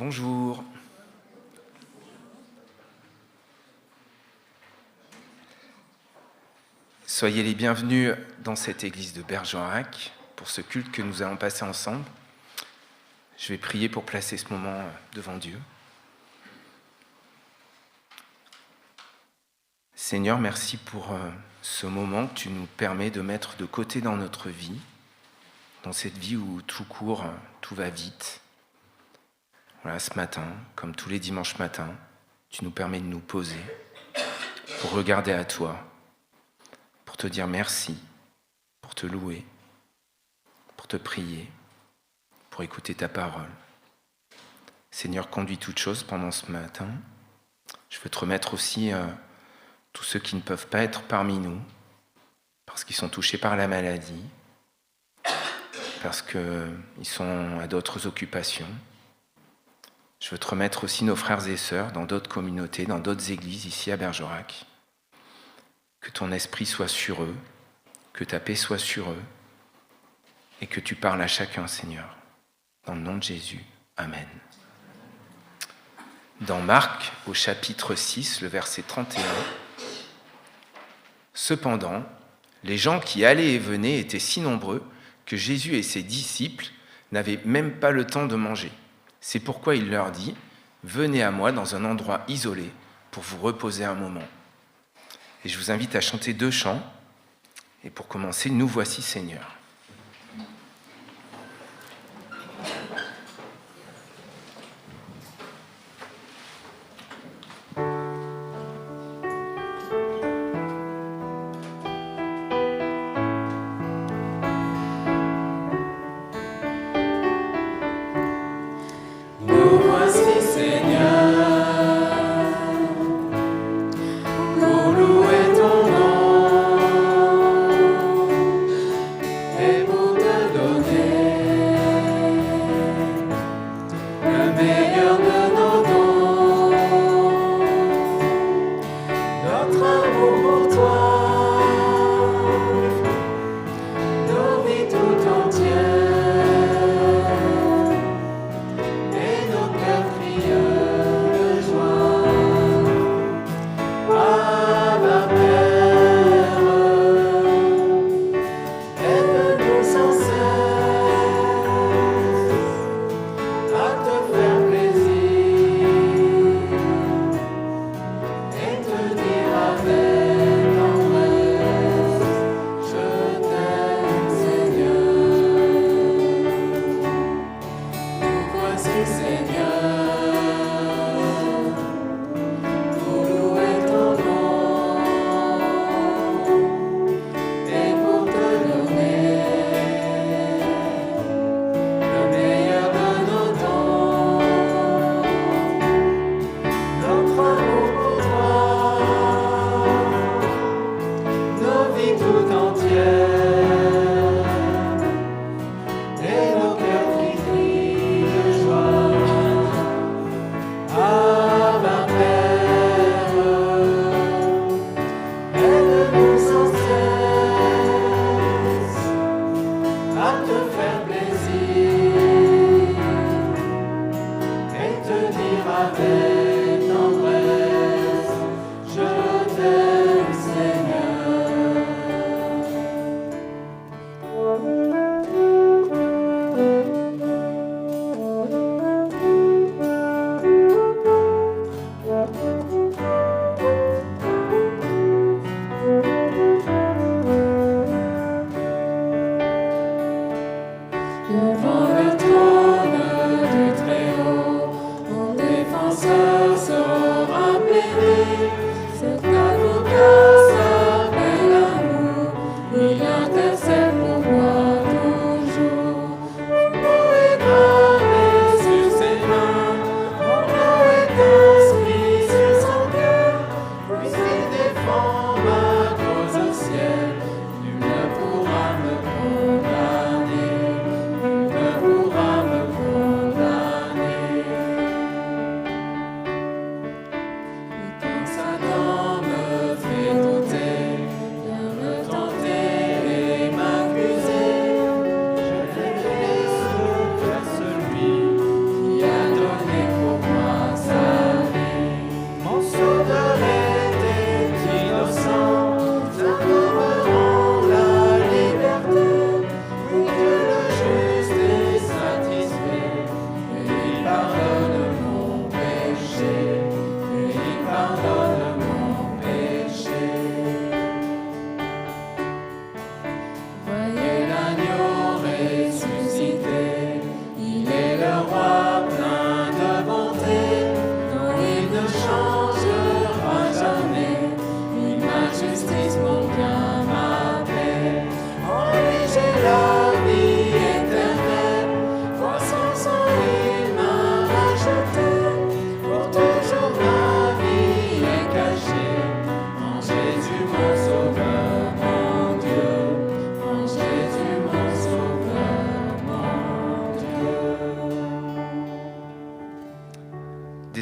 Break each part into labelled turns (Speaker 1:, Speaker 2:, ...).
Speaker 1: Bonjour. Soyez les bienvenus dans cette église de Bergerac pour ce culte que nous allons passer ensemble. Je vais prier pour placer ce moment devant Dieu. Seigneur, merci pour ce moment que tu nous permets de mettre de côté dans notre vie, dans cette vie où tout court, tout va vite. Voilà, ce matin, comme tous les dimanches matins, tu nous permets de nous poser pour regarder à toi, pour te dire merci, pour te louer, pour te prier, pour écouter ta parole. Seigneur, conduis toutes choses pendant ce matin. Je veux te remettre aussi tous ceux qui ne peuvent pas être parmi nous, parce qu'ils sont touchés par la maladie, parce qu'ils sont à d'autres occupations. Je veux te remettre aussi nos frères et sœurs dans d'autres communautés, dans d'autres églises ici à Bergerac. Que ton esprit soit sur eux, que ta paix soit sur eux, et que tu parles à chacun, Seigneur. Dans le nom de Jésus. Amen. Dans Marc, au chapitre 6, le verset 31, « Cependant, les gens qui allaient et venaient étaient si nombreux que Jésus et ses disciples n'avaient même pas le temps de manger. C'est pourquoi il leur dit, « Venez à moi dans un endroit isolé pour vous reposer un moment. » Et je vous invite à chanter 2 chants. Et pour commencer, « Nous voici Seigneur ».
Speaker 2: Pour louer ton nom.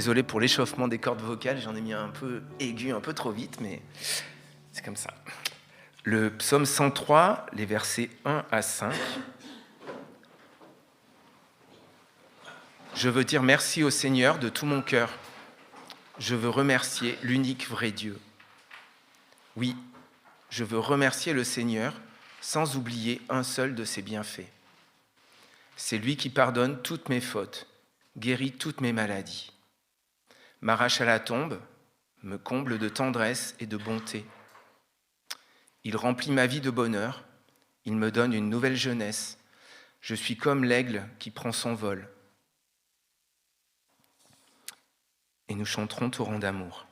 Speaker 1: désolé pour l'échauffement des cordes vocales, j'en ai mis un peu aigu, un peu trop vite, mais c'est comme ça. Le psaume 103, les versets 1 à 5. Je veux dire merci au Seigneur de tout mon cœur. Je veux remercier l'unique vrai Dieu. Oui, je veux remercier le Seigneur sans oublier un seul de ses bienfaits. C'est lui qui pardonne toutes mes fautes, guérit toutes mes maladies, m'arrache à la tombe, me comble de tendresse et de bonté. Il remplit ma vie de bonheur, il me donne une nouvelle jeunesse. Je suis comme l'aigle qui prend son vol. Et nous chanterons Torrent d'amour.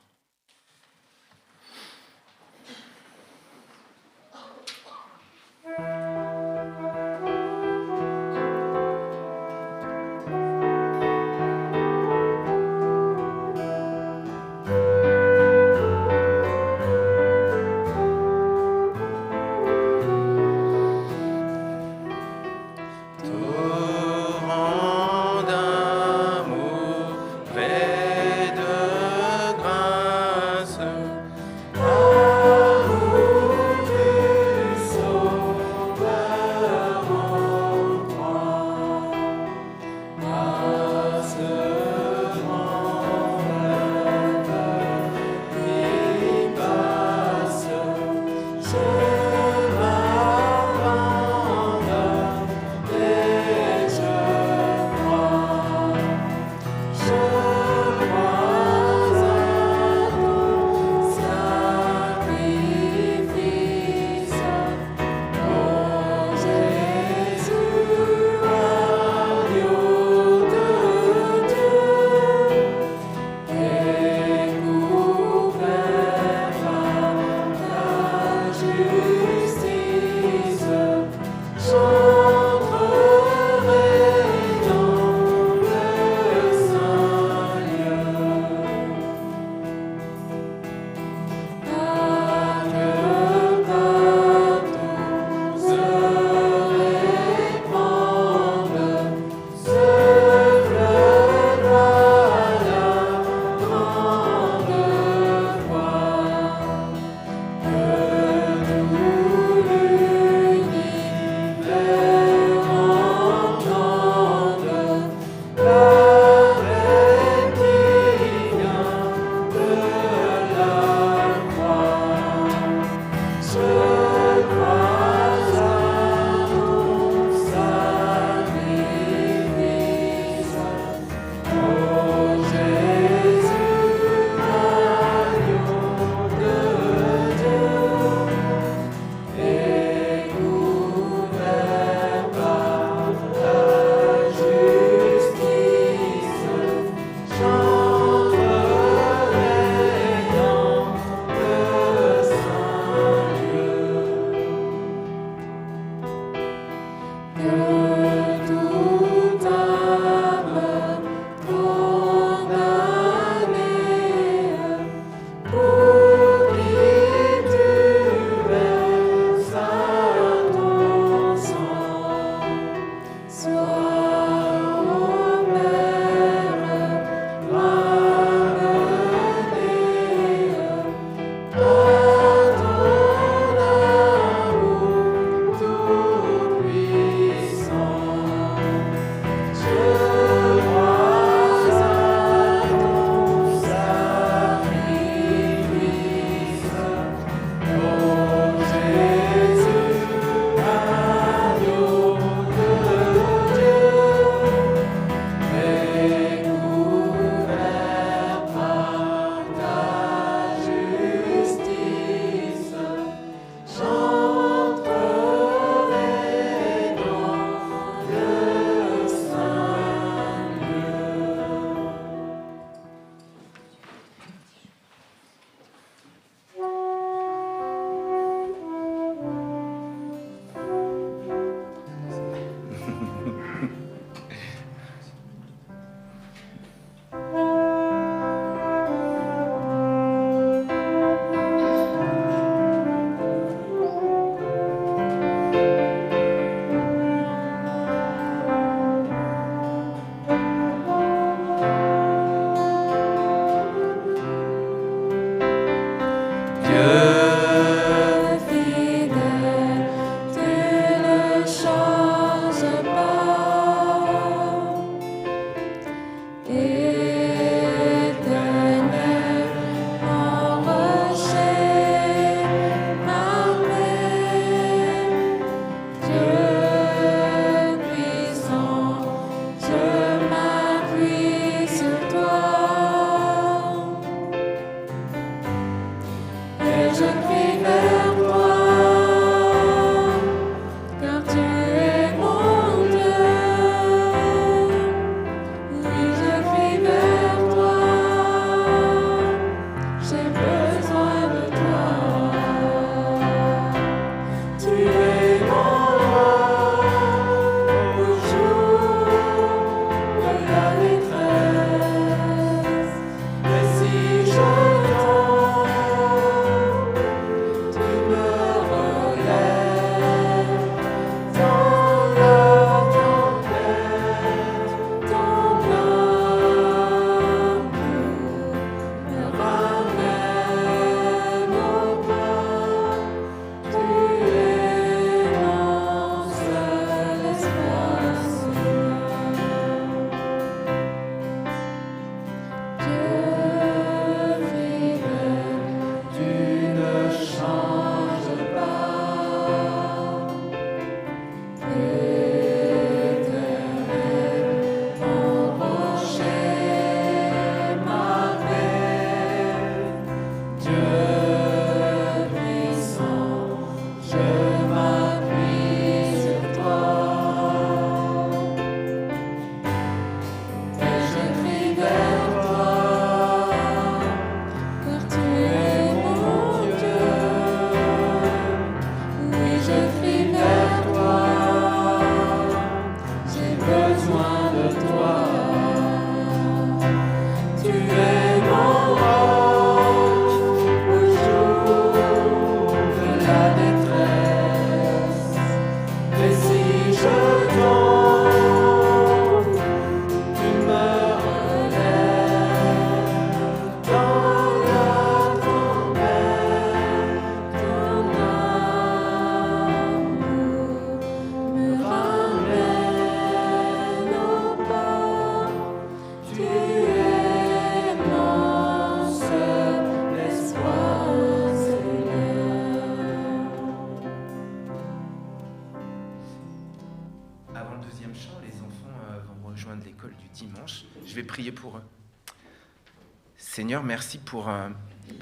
Speaker 1: Seigneur, merci pour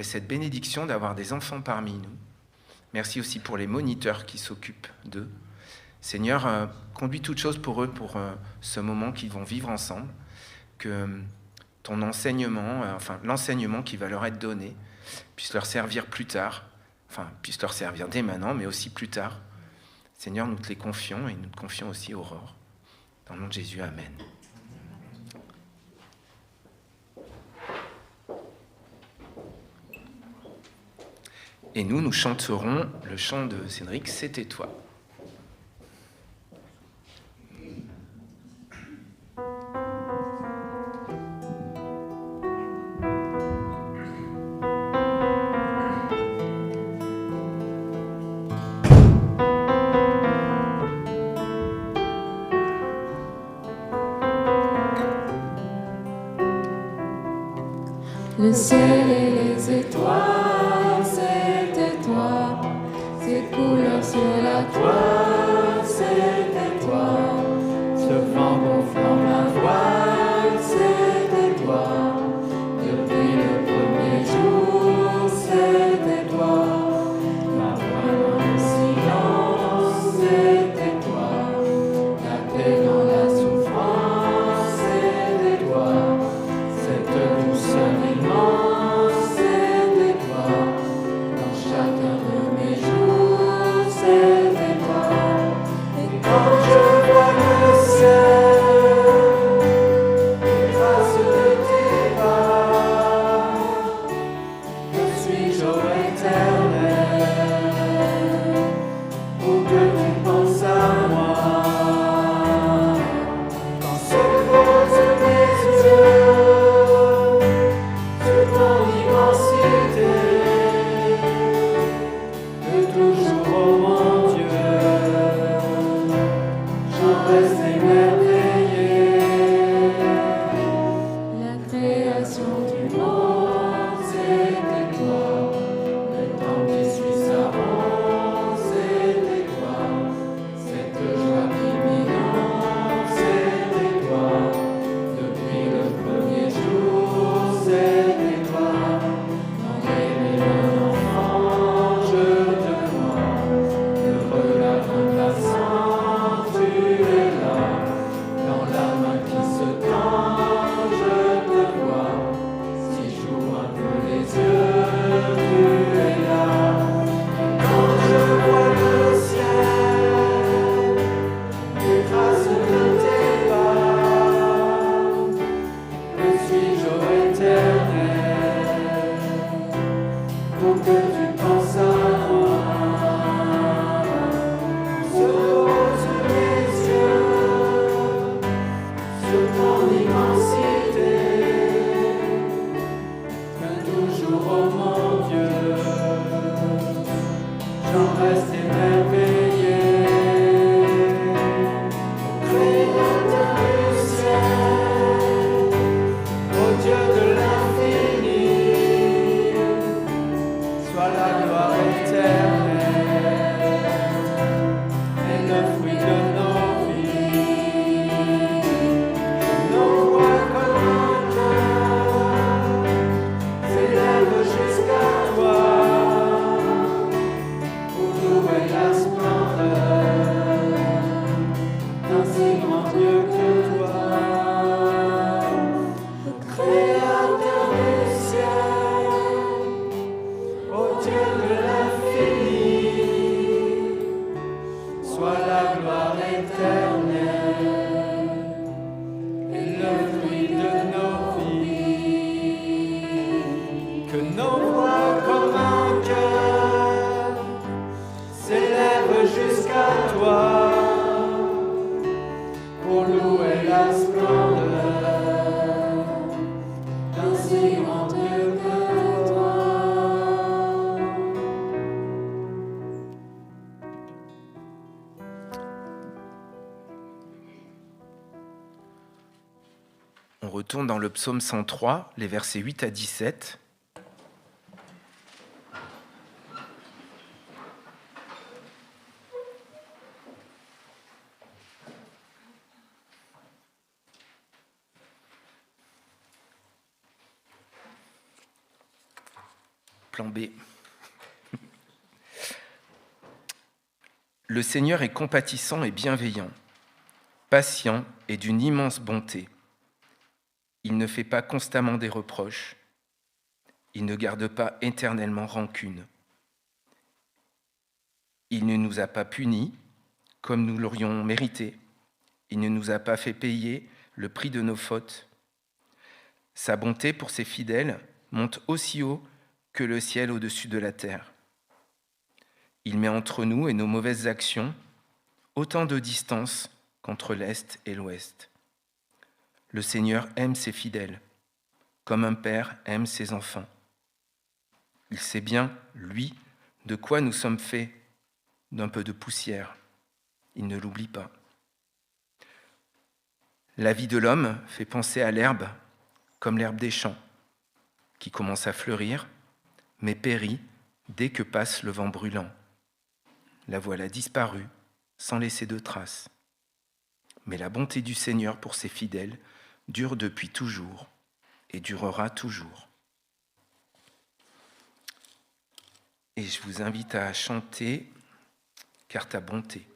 Speaker 1: cette bénédiction d'avoir des enfants parmi nous. Merci aussi pour les moniteurs qui s'occupent d'eux. Seigneur, conduis toutes choses pour eux, pour ce moment qu'ils vont vivre ensemble. Que ton enseignement, l'enseignement qui va leur être donné, puisse leur servir plus tard, puisse leur servir dès maintenant, mais aussi plus tard. Seigneur, nous te les confions et nous te confions aussi Aurore. Dans le nom de Jésus, Amen. Et nous chanterons le chant de Cédric, C'était toi.
Speaker 2: Le ciel et les étoiles, c'était toi. Ces couleurs sur la toile, c'était toi. Ce vent gonflant la voile, c'était toi. Depuis le premier jour, c'était toi. La voix dans le silence, c'était toi. La paix dans la souffrance, c'était toi. Cette douceur immense, c'était toi. Dans chacun de mes jours, c'était toi. Et quand je vois le ciel, les traces de tes pas, que suis-je au éternel, pour que tu penses à moi. Quand se posent mes yeux sur ton immensité, de toujours, oh mon Dieu, j'en reste émerveillé. La création du monde, c'était toi. Le temps qui suit sa ronde, c'était toi. Cette joie imminente, c'était toi. Depuis le premier jour, c'était toi. Quand j'étais un enfant, je te crois. Le regard impatient, tu es là. Dans la main qui se tend, je te vois. Si j'ouvre un peu les yeux, tu es là. Et quand je vois le ciel, les traces de tes pas, que suis-je au éternel, pour que tu penses à moi. Se posent mes yeux sur ton immensité, que toujours, oh mon Dieu, j'en reste émerveillé. Créateur du ciel, ô Dieu de l'infini, sois la gloire éternelle et le fruit de nos vies. Nos voix comme un cœur s'élèvent jusqu'à toi, pour louer la splendeur d'un si grand Dieu que toi. Le Créateur du ciel, ô Dieu de l'infini, sois la gloire éternelle et le fruit de nos vies. Que nos voix comme un cœur s'élèvent jusqu'à toi,
Speaker 1: On retourne dans le psaume 103, les versets 8 à 17. Plan B. Le Seigneur est compatissant et bienveillant, patient et d'une immense bonté. Il ne fait pas constamment des reproches. Il ne garde pas éternellement rancune. Il ne nous a pas punis comme nous l'aurions mérité. Il ne nous a pas fait payer le prix de nos fautes. Sa bonté pour ses fidèles monte aussi haut que le ciel au-dessus de la terre. Il met entre nous et nos mauvaises actions autant de distance qu'entre l'Est et l'Ouest. Le Seigneur aime ses fidèles, comme un père aime ses enfants. Il sait bien, lui, de quoi nous sommes faits, d'un peu de poussière. Il ne l'oublie pas. La vie de l'homme fait penser à l'herbe, comme l'herbe des champs, qui commence à fleurir, mais périt dès que passe le vent brûlant. La voilà disparue, sans laisser de traces. Mais la bonté du Seigneur pour ses fidèles dure depuis toujours et durera toujours. Et je vous invite à chanter « Car ta bonté ».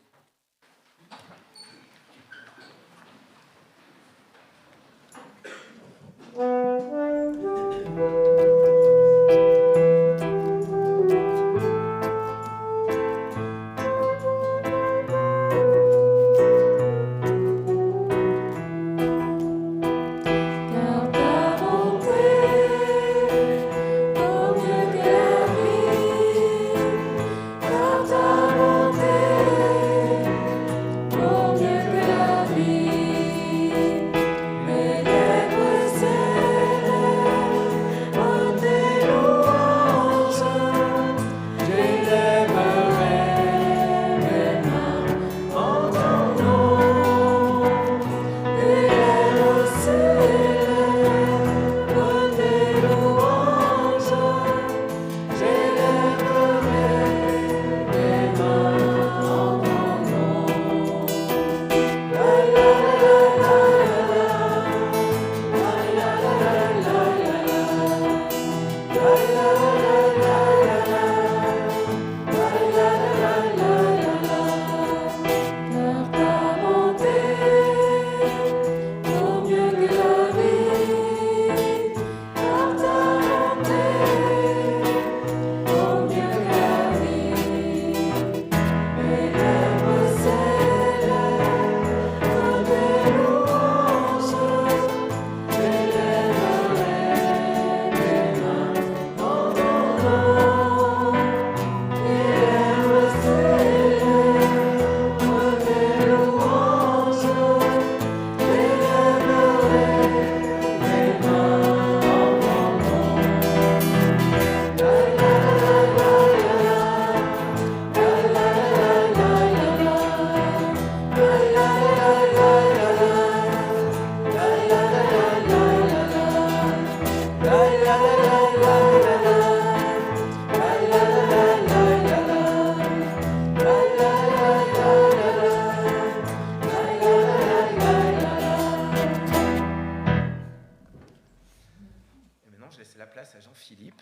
Speaker 1: Jean-Philippe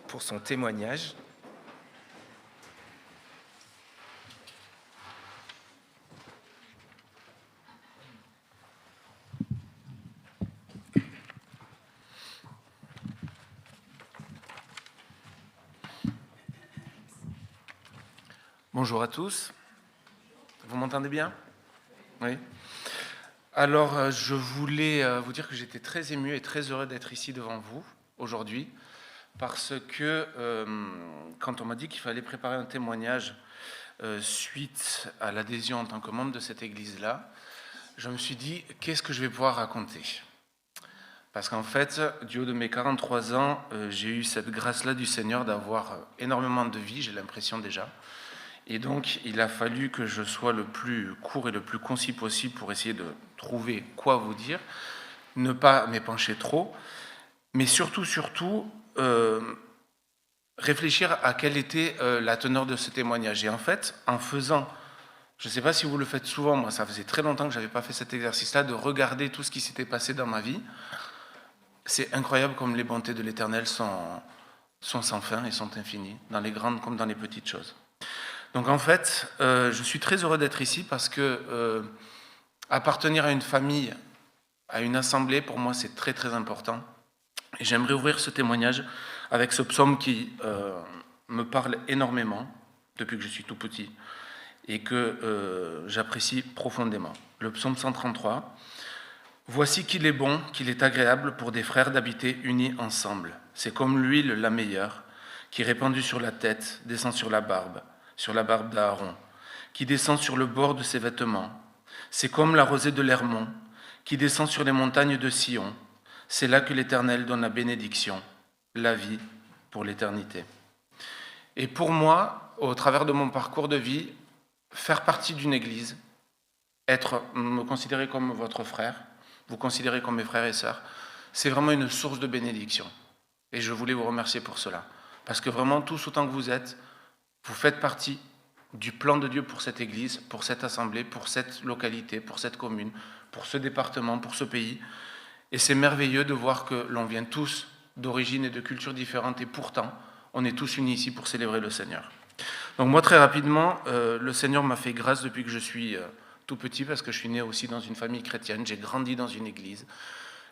Speaker 1: pour son témoignage.
Speaker 3: Bonjour à tous. Vous m'entendez bien ? Oui. Alors, je voulais vous dire que j'étais très ému et très heureux d'être ici devant vous aujourd'hui, parce que quand on m'a dit qu'il fallait préparer un témoignage suite à l'adhésion en tant que membre de cette église-là, je me suis dit, qu'est-ce que je vais pouvoir raconter ? Parce qu'en fait, du haut de mes 43 ans, j'ai eu cette grâce-là du Seigneur d'avoir énormément de vie, j'ai l'impression déjà. Et donc, il a fallu que je sois le plus court et le plus concis possible pour essayer de trouver quoi vous dire. ne pas m'épancher trop, mais surtout, réfléchir à quelle était la teneur de ce témoignage. Et en fait, en faisant, je ne sais pas si vous le faites souvent, moi ça faisait très longtemps que je n'avais pas fait cet exercice-là, de regarder tout ce qui s'était passé dans ma vie. C'est incroyable comme les bontés de l'Éternel sont sans fin et sont infinies, dans les grandes comme dans les petites choses. Donc en fait, je suis très heureux d'être ici parce que appartenir à une famille, à une assemblée, pour moi c'est très très important. Et j'aimerais ouvrir ce témoignage avec ce psaume qui me parle énormément depuis que je suis tout petit et que j'apprécie profondément. Le psaume 133. « Voici qu'il est bon, qu'il est agréable pour des frères d'habiter unis ensemble. C'est comme l'huile la meilleure, qui répandue sur la tête descend sur la barbe d'Aaron, qui descend sur le bord de ses vêtements. C'est comme la rosée de l'Hermon, qui descend sur les montagnes de Sion. C'est là que l'Éternel donne la bénédiction, la vie pour l'éternité. » Et pour moi, au travers de mon parcours de vie, faire partie d'une église, me considérer comme votre frère, vous considérer comme mes frères et sœurs, c'est vraiment une source de bénédiction. Et je voulais vous remercier pour cela. Parce que vraiment, tous autant que vous êtes, vous faites partie du plan de Dieu pour cette église, pour cette assemblée, pour cette localité, pour cette commune, pour ce département, pour ce pays. Et c'est merveilleux de voir que l'on vient tous d'origines et de cultures différentes et pourtant, on est tous unis ici pour célébrer le Seigneur. Donc moi, très rapidement, le Seigneur m'a fait grâce depuis que je suis tout petit parce que je suis né aussi dans une famille chrétienne, j'ai grandi dans une église.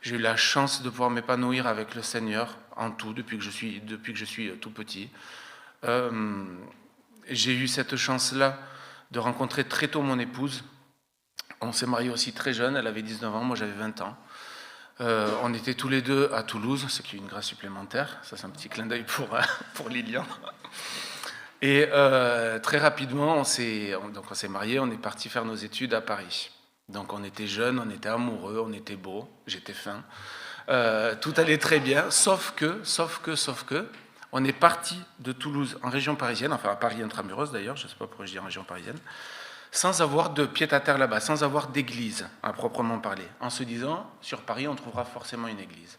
Speaker 3: J'ai eu la chance de pouvoir m'épanouir avec le Seigneur en tout depuis que je suis tout petit. J'ai eu cette chance-là de rencontrer très tôt mon épouse. On s'est mariés aussi très jeune, elle avait 19 ans, moi j'avais 20 ans. On était tous les deux à Toulouse, ce qui est une grâce supplémentaire. Ça, c'est un petit clin d'œil pour Lilian. Et très rapidement, on s'est mariés, on est parti faire nos études à Paris. Donc on était jeunes, on était amoureux, on était beaux, j'étais fin. Tout allait très bien, sauf que, on est parti de Toulouse en région parisienne, enfin à Paris intramuros d'ailleurs, je ne sais pas pourquoi je dis en région parisienne, sans avoir de pied-à-terre là-bas, sans avoir d'église à proprement parler, en se disant, sur Paris, on trouvera forcément une église.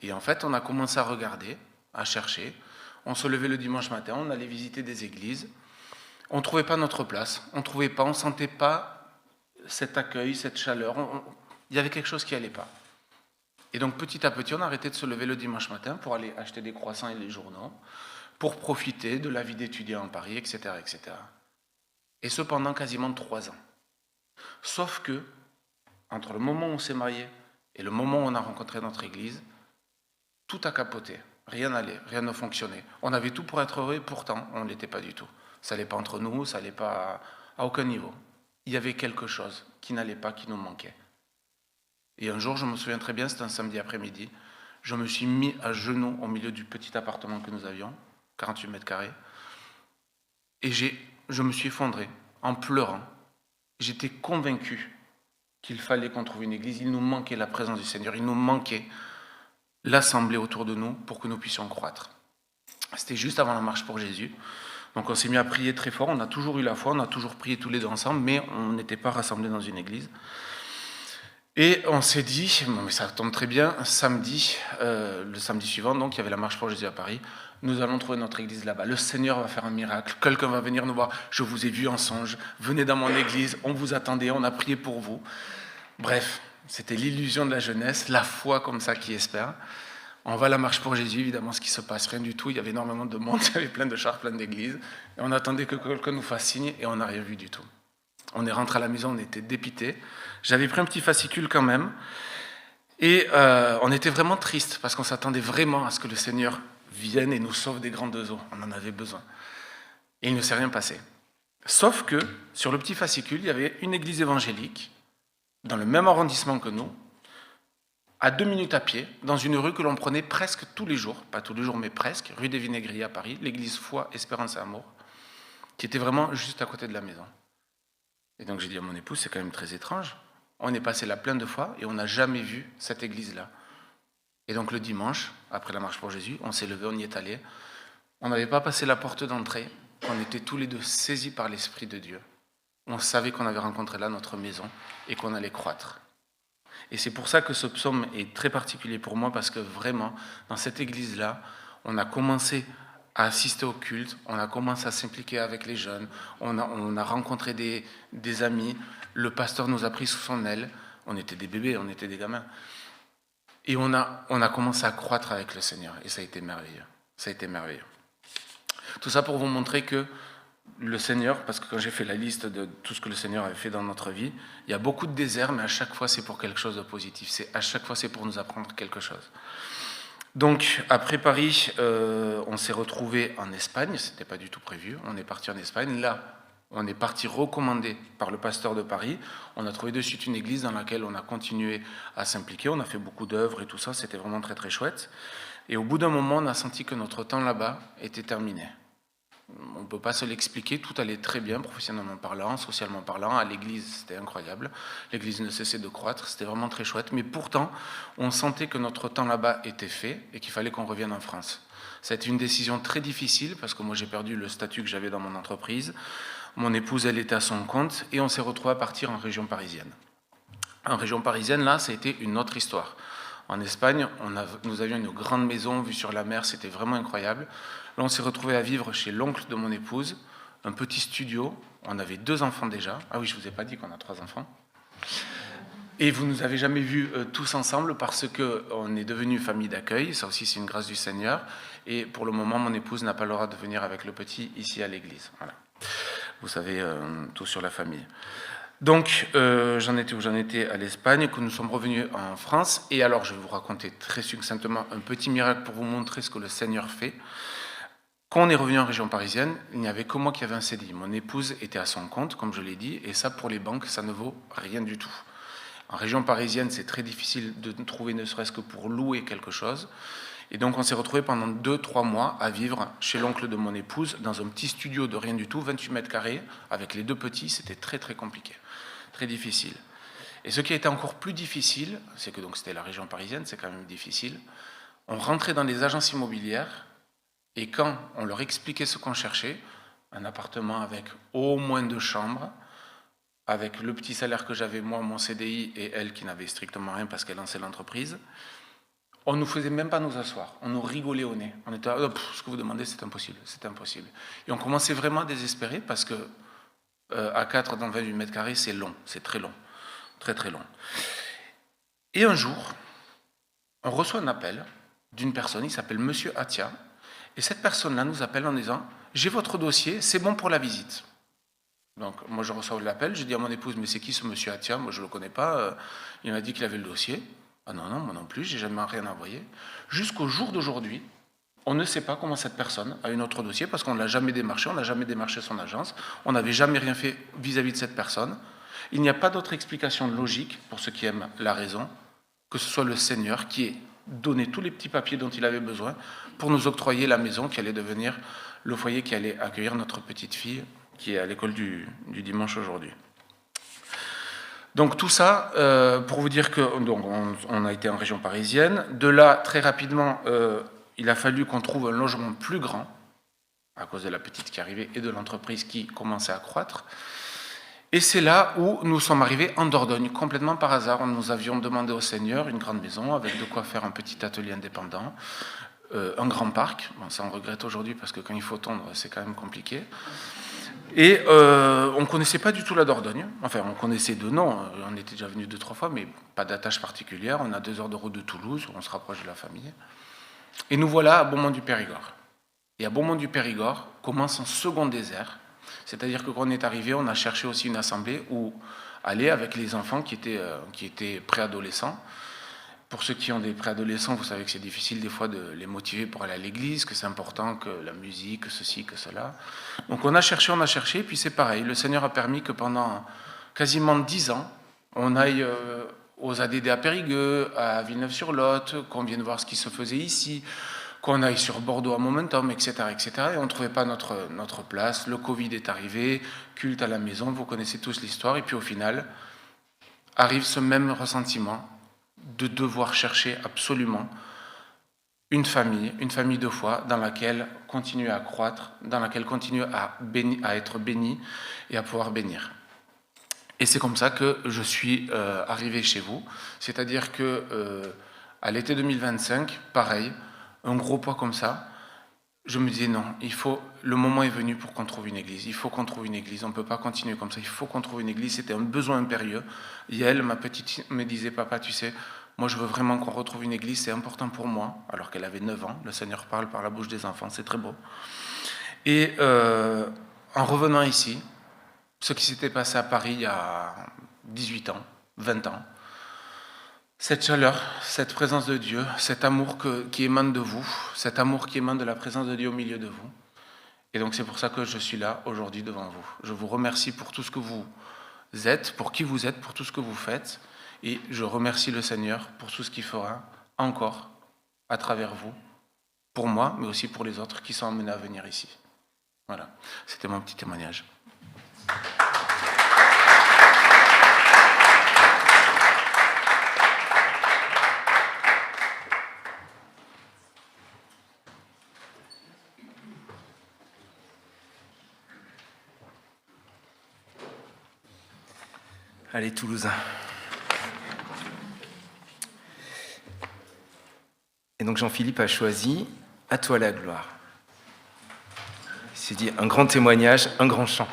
Speaker 3: Et en fait, on a commencé à regarder, à chercher. On se levait le dimanche matin, on allait visiter des églises. On ne trouvait pas notre place, on ne sentait pas cet accueil, cette chaleur. Il y avait quelque chose qui n'allait pas. Et donc petit à petit, on a arrêté de se lever le dimanche matin pour aller acheter des croissants et des journaux, pour profiter de la vie d'étudiant en Paris, etc., etc. Et ce pendant quasiment 3 ans. Sauf que, entre le moment où on s'est mariés et le moment où on a rencontré notre église, tout a capoté. Rien n'allait, rien ne fonctionnait. On avait tout pour être heureux, et pourtant, on ne l'était pas du tout. Ça n'allait pas entre nous, ça n'allait pas à aucun niveau. Il y avait quelque chose qui n'allait pas, qui nous manquait. Et un jour, je me souviens très bien, c'était un samedi après-midi, je me suis mis à genoux au milieu du petit appartement que nous avions, 48 mètres carrés, et je me suis effondré en pleurant. J'étais convaincu qu'il fallait qu'on trouve une église. Il nous manquait la présence du Seigneur, il nous manquait l'assemblée autour de nous pour que nous puissions croître. C'était juste avant la marche pour Jésus. Donc on s'est mis à prier très fort, on a toujours eu la foi, on a toujours prié tous les deux ensemble, mais on n'était pas rassemblés dans une église. Et on s'est dit, bon, mais ça tombe très bien, le samedi suivant, donc il y avait la marche pour Jésus à Paris, nous allons trouver notre église là-bas. Le Seigneur va faire un miracle, quelqu'un va venir nous voir, je vous ai vu en songe, venez dans mon église, on vous attendait, on a prié pour vous. Bref, c'était l'illusion de la jeunesse, la foi comme ça qui espère. On va à la marche pour Jésus, évidemment, ce qui se passe, rien du tout. Il y avait énormément de monde, il y avait plein de chars, plein d'églises. Et on attendait que quelqu'un nous fasse signe et on n'a rien vu du tout. On est rentré à la maison, on était dépités. J'avais pris un petit fascicule quand même. Et on était vraiment tristes parce qu'on s'attendait vraiment à ce que le Seigneur vienne et nous sauve des grandes eaux. On en avait besoin. Et il ne s'est rien passé. Sauf que, sur le petit fascicule, il y avait une église évangélique, dans le même arrondissement que nous, à 2 minutes à pied, dans une rue que l'on prenait presque tous les jours, pas tous les jours, mais presque, rue des Vinaigriers à Paris, l'église Foi, Espérance et Amour, qui était vraiment juste à côté de la maison. Et donc j'ai dit à mon épouse, c'est quand même très étrange. On est passé là plein de fois et on n'a jamais vu cette église-là. Et donc le dimanche, après la marche pour Jésus, on s'est levé, on y est allé. On n'avait pas passé la porte d'entrée, on était tous les deux saisis par l'Esprit de Dieu. On savait qu'on avait rencontré là notre maison et qu'on allait croître. Et c'est pour ça que ce psaume est très particulier pour moi, parce que vraiment, dans cette église-là, on a commencé à assister au culte, on a commencé à s'impliquer avec les jeunes, on a rencontré des amis, le pasteur nous a pris sous son aile, on était des bébés, on était des gamins. Et on a commencé à croître avec le Seigneur, et ça a été merveilleux. Ça a été merveilleux. Tout ça pour vous montrer que le Seigneur, parce que quand j'ai fait la liste de tout ce que le Seigneur avait fait dans notre vie, il y a beaucoup de déserts, mais à chaque fois c'est pour quelque chose de positif. À chaque fois c'est pour nous apprendre quelque chose. Donc après Paris, on s'est retrouvé en Espagne, c'était pas du tout prévu, on est parti en Espagne. Là, on est parti recommandé par le pasteur de Paris. On a trouvé de suite une église dans laquelle on a continué à s'impliquer, on a fait beaucoup d'œuvres et tout ça, c'était vraiment très très chouette. Et au bout d'un moment, on a senti que notre temps là-bas était terminé. On ne peut pas se l'expliquer, tout allait très bien, professionnellement parlant, socialement parlant, à l'église c'était incroyable, l'église ne cessait de croître, c'était vraiment très chouette, mais pourtant on sentait que notre temps là-bas était fait et qu'il fallait qu'on revienne en France. C'était une décision très difficile parce que moi j'ai perdu le statut que j'avais dans mon entreprise, mon épouse elle était à son compte et on s'est retrouvé à partir en région parisienne. En région parisienne là, ça a été une autre histoire. En Espagne, nous avions une grande maison vue sur la mer, c'était vraiment incroyable. Là, on s'est retrouvé à vivre chez l'oncle de mon épouse, un petit studio. On avait 2 enfants déjà. Ah oui, je ne vous ai pas dit qu'on a 3 enfants. Et vous ne nous avez jamais vus tous ensemble parce qu'on est devenu famille d'accueil. Ça aussi, c'est une grâce du Seigneur. Et pour le moment, mon épouse n'a pas le droit de venir avec le petit ici à l'église. Voilà. Vous savez tout sur la famille. Donc, j'en étais à l'Espagne, que nous sommes revenus en France. Et alors, je vais vous raconter très succinctement un petit miracle pour vous montrer ce que le Seigneur fait. Quand on est revenu en région parisienne, il n'y avait que moi qui avais un CDI. Mon épouse était à son compte, comme je l'ai dit, et ça, pour les banques, ça ne vaut rien du tout. En région parisienne, c'est très difficile de trouver ne serait-ce que pour louer quelque chose. Et donc, on s'est retrouvé pendant 2-3 mois à vivre chez l'oncle de mon épouse, dans un petit studio de rien du tout, 28 mètres carrés, avec les 2 petits, c'était très très compliqué, très difficile. Et ce qui a été encore plus difficile, c'est que donc c'était la région parisienne, c'est quand même difficile, on rentrait dans les agences immobilières, et quand on leur expliquait ce qu'on cherchait, un appartement avec au moins 2 chambres, avec le petit salaire que j'avais moi, mon CDI, et elle qui n'avait strictement rien parce qu'elle lançait l'entreprise, on ne nous faisait même pas nous asseoir, on nous rigolait au nez. On était ce que vous demandez, c'est impossible, c'est impossible. Et on commençait vraiment à désespérer parce que à 4 dans 28 mètres carrés, c'est long, c'est très long, très très long. Et un jour, on reçoit un appel d'une personne, il s'appelle Monsieur Atia, et cette personne-là nous appelle en disant « J'ai votre dossier, c'est bon pour la visite ». Donc moi je reçois l'appel, je dis à mon épouse « Mais c'est qui ce monsieur Atia ? Moi je ne le connais pas, il m'a dit qu'il avait le dossier ». Ah non, moi non plus, j'ai jamais rien envoyé. Jusqu'au jour d'aujourd'hui, on ne sait pas comment cette personne a eu notre dossier parce qu'on ne l'a jamais démarché, on n'a jamais démarché son agence, on n'avait jamais rien fait vis-à-vis de cette personne. Il n'y a pas d'autre explication logique, pour ceux qui aiment la raison, que ce soit le Seigneur qui ait donné tous les petits papiers dont il avait besoin pour nous octroyer la maison qui allait devenir le foyer qui allait accueillir notre petite fille qui est à l'école du dimanche aujourd'hui. Donc tout ça pour vous dire que donc, on a été en région parisienne. De là, très rapidement, il a fallu qu'on trouve un logement plus grand à cause de la petite qui arrivait et de l'entreprise qui commençait à croître. Et c'est là où nous sommes arrivés en Dordogne, complètement par hasard. Nous avions demandé au Seigneur une grande maison avec de quoi faire un petit atelier indépendant, un grand parc. Bon, ça on regrette aujourd'hui parce que quand il faut tondre, c'est quand même compliqué. Et on ne connaissait pas du tout la Dordogne. Enfin, on connaissait de nom. On était déjà venu 2-3 fois, mais pas d'attache particulière. On a 2 heures de route de Toulouse, on se rapproche de la famille. Et nous voilà à Beaumont-du-Périgord. Et à Beaumont-du-Périgord commence un second désert. C'est-à-dire que quand on est arrivé, on a cherché aussi une assemblée où aller avec les enfants qui étaient préadolescents. Pour ceux qui ont des préadolescents, vous savez que c'est difficile des fois de les motiver pour aller à l'église, que c'est important, que la musique, que ceci, que cela. Donc on a cherché, et puis c'est pareil. Le Seigneur a permis que pendant quasiment 10 ans, on aille aux ADD à Périgueux, à Villeneuve-sur-Lot, qu'on vienne voir ce qui se faisait ici, qu'on aille sur Bordeaux à Momentum, etc., etc. Et on ne trouvait pas notre place. Le Covid est arrivé, culte à la maison, vous connaissez tous l'histoire. Et puis au final, arrive ce même ressentiment de devoir chercher absolument une famille de foi dans laquelle continuer à croître, dans laquelle continuer à être béni et à pouvoir bénir. Et c'est comme ça que je suis arrivé chez vous. C'est-à-dire que à l'été 2025, pareil, un gros poids comme ça, je me disais non, le moment est venu pour qu'on trouve une église. Il faut qu'on trouve une église. On ne peut pas continuer comme ça. Il faut qu'on trouve une église. C'était un besoin impérieux. Yael, ma petite, me disait, papa, tu sais, moi je veux vraiment qu'on retrouve une église. C'est important pour moi. Alors qu'elle avait 9 ans. Le Seigneur parle par la bouche des enfants. C'est très beau. Et en revenant ici, ce qui s'était passé à Paris il y a 18 ans, 20 ans, cette chaleur, cette présence de Dieu, cet amour qui émane de vous, cet amour qui émane de la présence de Dieu au milieu de vous. Et donc c'est pour ça que je suis là aujourd'hui devant vous. Je vous remercie pour tout ce que vous êtes, pour qui vous êtes, pour tout ce que vous faites. Et je remercie le Seigneur pour tout ce qu'il fera encore à travers vous, pour moi, mais aussi pour les autres qui sont amenés à venir ici. Voilà, c'était mon petit témoignage.
Speaker 1: Allez, Toulousain. Et donc Jean-Philippe a choisi « À toi la gloire ». Il s'est dit un grand témoignage, un grand chant.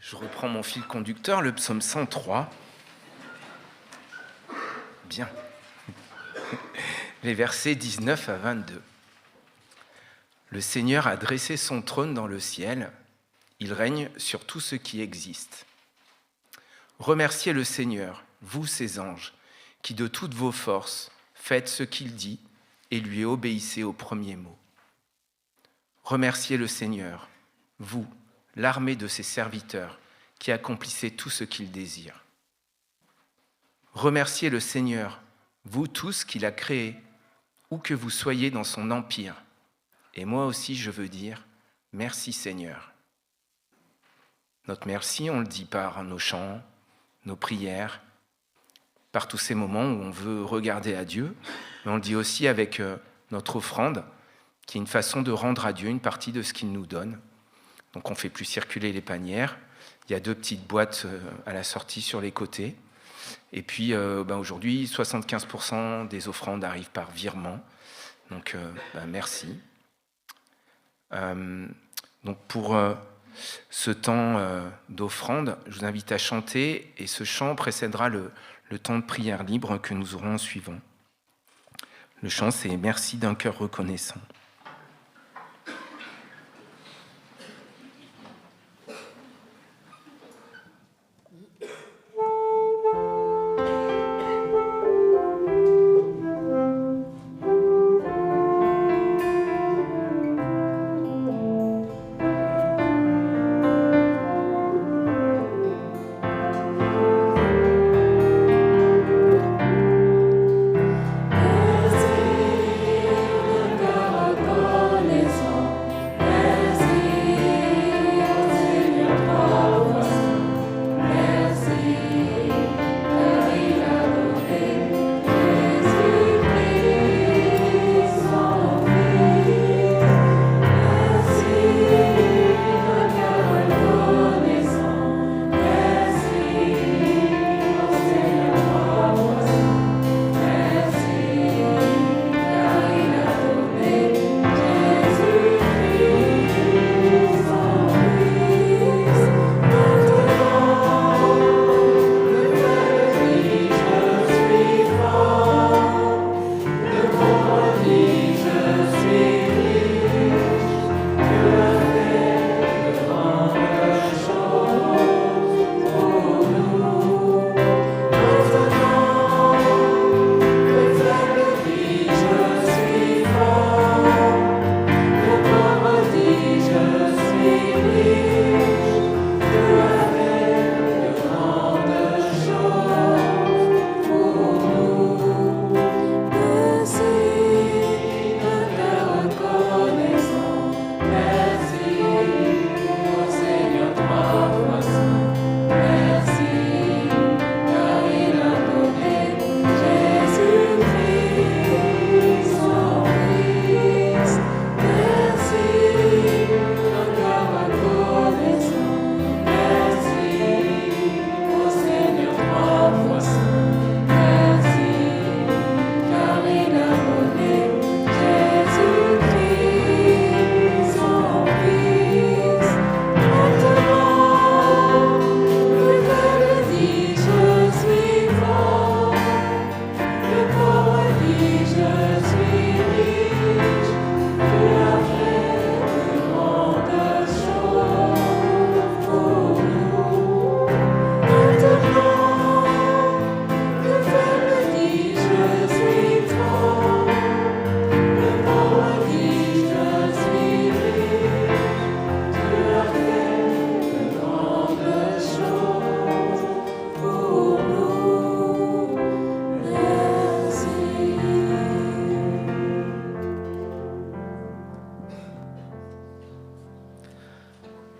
Speaker 1: Je reprends mon fil conducteur, le psaume 103. Bien. Les versets 19 à 22. Le Seigneur a dressé son trône dans le ciel. Il règne sur tout ce qui existe. Remerciez le Seigneur, vous ses anges, qui de toutes vos forces faites ce qu'il dit et lui obéissez au premier mot. Remerciez le Seigneur, vous, l'armée de ses serviteurs, qui accomplissez tout ce qu'il désire. Remerciez le Seigneur, vous tous qu'il a créés, où que vous soyez dans son empire. Et moi aussi, je veux dire, merci Seigneur. Notre merci, on le dit par nos chants, nos prières, par tous ces moments où on veut regarder à Dieu, mais on le dit aussi avec notre offrande, qui est une façon de rendre à Dieu une partie de ce qu'il nous donne. Donc on ne fait plus circuler les panières. Il y a 2 petites boîtes à la sortie sur les côtés. Et puis aujourd'hui, 75% des offrandes arrivent par virement. Donc merci. Donc pour ce temps d'offrande, je vous invite à chanter et ce chant précédera le temps de prière libre que nous aurons en suivant. Le chant, c'est « Merci d'un cœur reconnaissant ».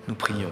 Speaker 1: Nous prions.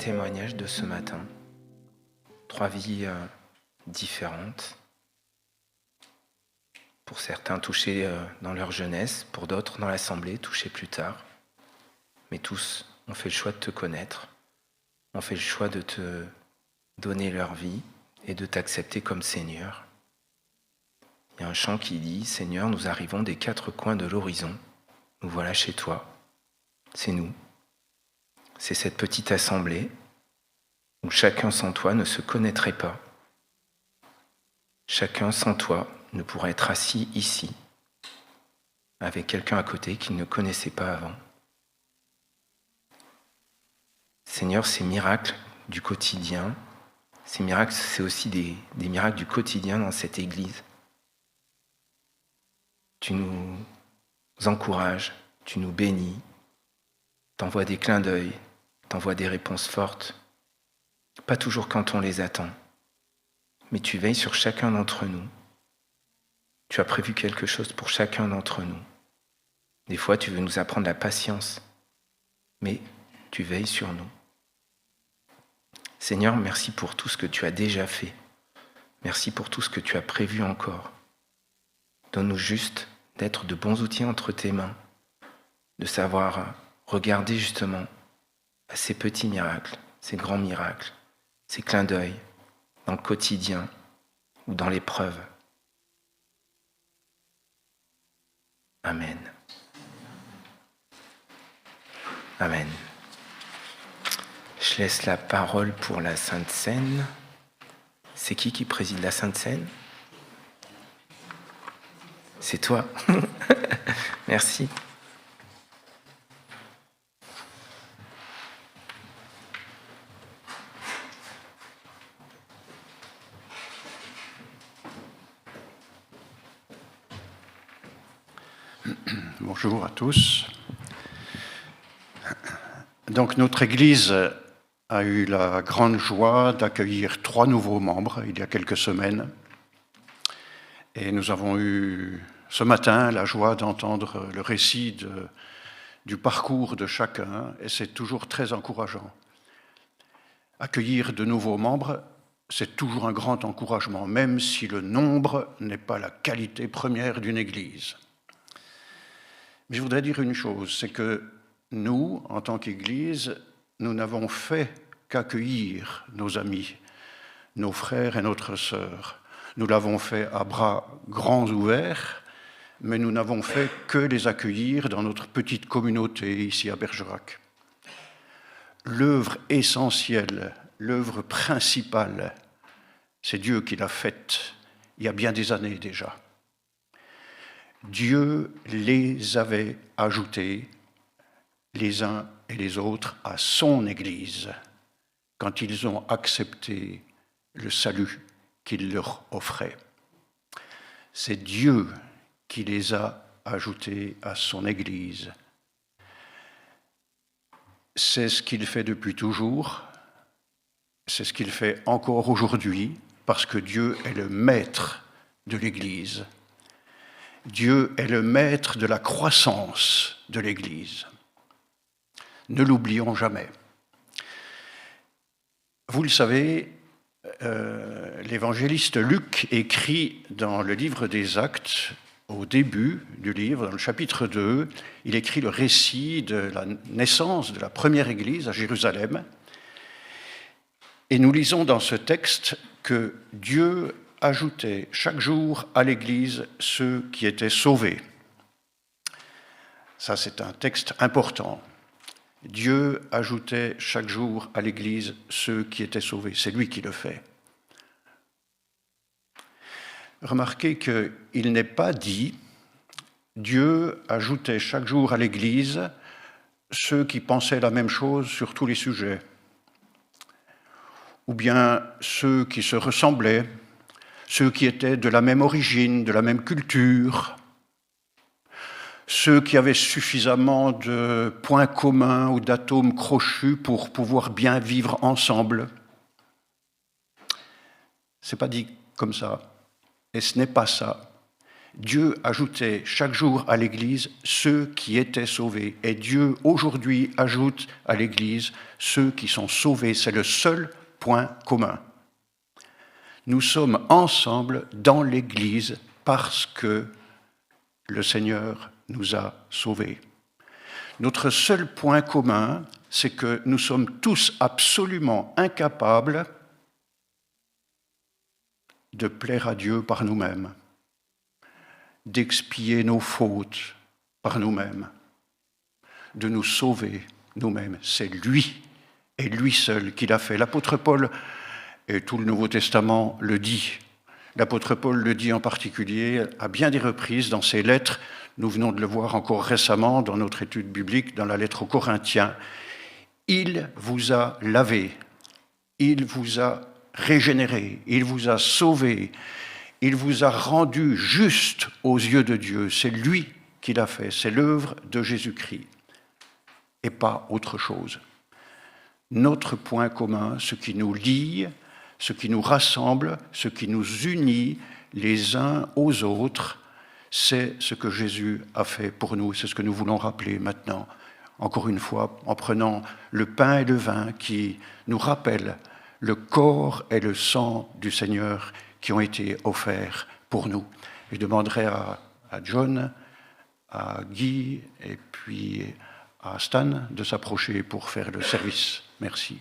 Speaker 1: témoignages de ce matin. 3 vies différentes. Pour certains touchés dans leur jeunesse, pour d'autres dans l'assemblée, touchés plus tard. Mais tous ont fait le choix de te connaître, ont fait le choix de te donner leur vie et de t'accepter comme Seigneur. Il y a un chant qui dit « Seigneur, nous arrivons des 4 coins de l'horizon. Nous voilà chez toi. » C'est nous. C'est cette petite assemblée où chacun sans toi ne se connaîtrait pas. Chacun sans toi ne pourrait être assis ici, avec quelqu'un à côté qu'il ne connaissait pas avant. Seigneur, ces miracles du quotidien, ces miracles, c'est aussi des miracles du quotidien dans cette Église. Tu nous encourages, tu nous bénis, t'envoies des clins d'œil, t'envoies des réponses fortes, pas toujours quand on les attend, mais tu veilles sur chacun d'entre nous. Tu as prévu quelque chose pour chacun d'entre nous. Des fois, tu veux nous apprendre la patience, mais tu veilles sur nous. Seigneur, merci pour tout ce que tu as déjà fait. Merci pour tout ce que tu as prévu encore. Donne-nous juste d'être de bons outils entre tes mains, de savoir regarder justement à ces petits miracles, ces grands miracles, ces clins d'œil dans le quotidien ou dans l'épreuve. Amen. Amen. Je laisse la parole pour la Sainte Seine. C'est qui préside la Sainte Seine ? C'est toi. Merci.
Speaker 4: Bonjour à tous. Donc notre Église a eu la grande joie d'accueillir 3 nouveaux membres il y a quelques semaines. Et nous avons eu ce matin la joie d'entendre le récit du parcours de chacun, et c'est toujours très encourageant. Accueillir de nouveaux membres, c'est toujours un grand encouragement, même si le nombre n'est pas la qualité première d'une Église. Mais je voudrais dire une chose, c'est que nous, en tant qu'Église, nous n'avons fait qu'accueillir nos amis, nos frères et notre sœurs. Nous l'avons fait à bras grands ouverts, mais nous n'avons fait que les accueillir dans notre petite communauté ici à Bergerac. L'œuvre essentielle, l'œuvre principale, c'est Dieu qui l'a faite il y a bien des années déjà. Dieu les avait ajoutés, les uns et les autres, à son Église, quand ils ont accepté le salut qu'il leur offrait. C'est Dieu qui les a ajoutés à son Église. C'est ce qu'il fait depuis toujours, c'est ce qu'il fait encore aujourd'hui, parce que Dieu est le maître de l'Église. Dieu est le maître de la croissance de l'Église. Ne l'oublions jamais. Vous le savez, l'évangéliste Luc écrit dans le livre des Actes, au début du livre, dans le chapitre 2, il écrit le récit de la naissance de la première Église à Jérusalem. Et nous lisons dans ce texte que Dieu ajoutait chaque jour à l'Église ceux qui étaient sauvés. Ça, c'est un texte important. Dieu ajoutait chaque jour à l'Église ceux qui étaient sauvés. C'est lui qui le fait. Remarquez qu'il n'est pas dit « Dieu ajoutait chaque jour à l'Église ceux qui pensaient la même chose sur tous les sujets » ou bien ceux qui se ressemblaient, ceux qui étaient de la même origine, de la même culture, ceux qui avaient suffisamment de points communs ou d'atomes crochus pour pouvoir bien vivre ensemble. Ce n'est pas dit comme ça, et ce n'est pas ça. Dieu ajoutait chaque jour à l'Église ceux qui étaient sauvés. Et Dieu, aujourd'hui, ajoute à l'Église ceux qui sont sauvés. C'est le seul point commun. Nous sommes ensemble dans l'Église parce que le Seigneur nous a sauvés. Notre seul point commun, c'est que nous sommes tous absolument incapables de plaire à Dieu par nous-mêmes, d'expier nos fautes par nous-mêmes, de nous sauver nous-mêmes. C'est lui et lui seul qui l'a fait. L'apôtre Paul, et tout le Nouveau Testament le dit, l'apôtre Paul le dit en particulier à bien des reprises dans ses lettres. Nous venons de le voir encore récemment dans notre étude biblique, dans la lettre aux Corinthiens. Il vous a lavé, il vous a régénéré, il vous a sauvé, il vous a rendu juste aux yeux de Dieu. C'est lui qui l'a fait, c'est l'œuvre de Jésus-Christ et pas autre chose. Notre point commun, ce qui nous lie, ce qui nous rassemble, ce qui nous unit les uns aux autres, c'est ce que Jésus a fait pour nous. C'est ce que nous voulons rappeler maintenant, encore une fois, en prenant le pain et le vin qui nous rappellent le corps et le sang du Seigneur qui ont été offerts pour nous. Je demanderai à John, à Guy et puis à Stan de s'approcher pour faire le service. Merci.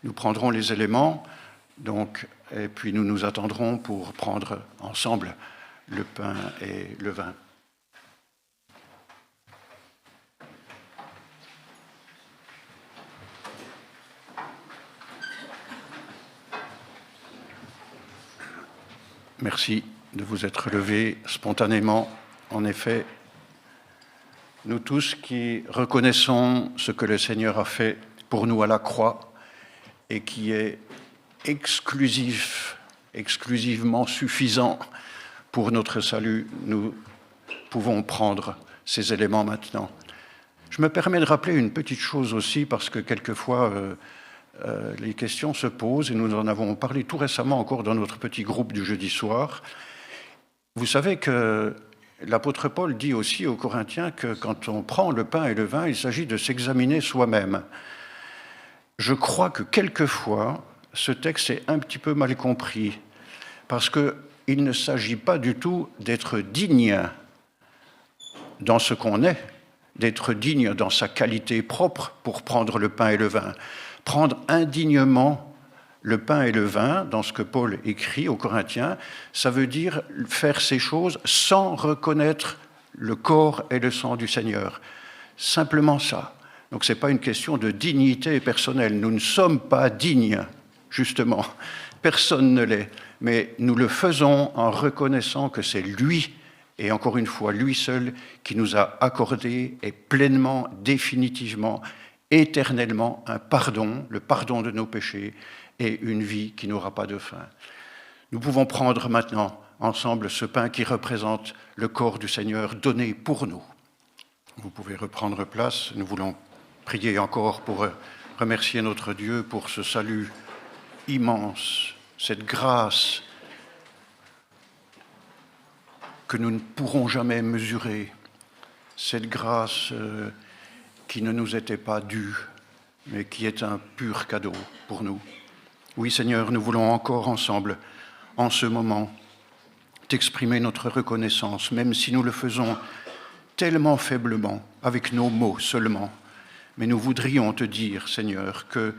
Speaker 4: Nous prendrons les éléments, donc, et puis nous nous attendrons pour prendre ensemble le pain et le vin. Merci de vous être levés spontanément. En effet, nous tous qui reconnaissons ce que le Seigneur a fait pour nous à la croix et qui est exclusivement suffisant pour notre salut, nous pouvons prendre ces éléments maintenant. Je me permets de rappeler une petite chose aussi, parce que quelquefois les questions se posent, et nous en avons parlé tout récemment encore dans notre petit groupe du jeudi soir. Vous savez que l'apôtre Paul dit aussi aux Corinthiens que quand on prend le pain et le vin, il s'agit de s'examiner soi-même. Je crois que quelquefois, ce texte est un petit peu mal compris, parce qu'il ne s'agit pas du tout d'être digne dans ce qu'on est, d'être digne dans sa qualité propre pour prendre le pain et le vin. Prendre indignement le pain et le vin, dans ce que Paul écrit aux Corinthiens, ça veut dire faire ces choses sans reconnaître le corps et le sang du Seigneur. Simplement ça. Donc ce n'est pas une question de dignité personnelle. Nous ne sommes pas dignes, justement. Personne ne l'est. Mais nous le faisons en reconnaissant que c'est lui, et encore une fois, lui seul, qui nous a accordé et pleinement, définitivement, éternellement un pardon, le pardon de nos péchés, et une vie qui n'aura pas de fin. Nous pouvons prendre maintenant ensemble ce pain qui représente le corps du Seigneur donné pour nous. Vous pouvez reprendre place. Nous voulons prier encore pour remercier notre Dieu pour ce salut immense, cette grâce que nous ne pourrons jamais mesurer, cette grâce qui ne nous était pas due, mais qui est un pur cadeau pour nous. Oui, Seigneur, nous voulons encore ensemble, en ce moment, t'exprimer notre reconnaissance, même si nous le faisons tellement faiblement, avec nos mots seulement. Mais nous voudrions te dire, Seigneur, que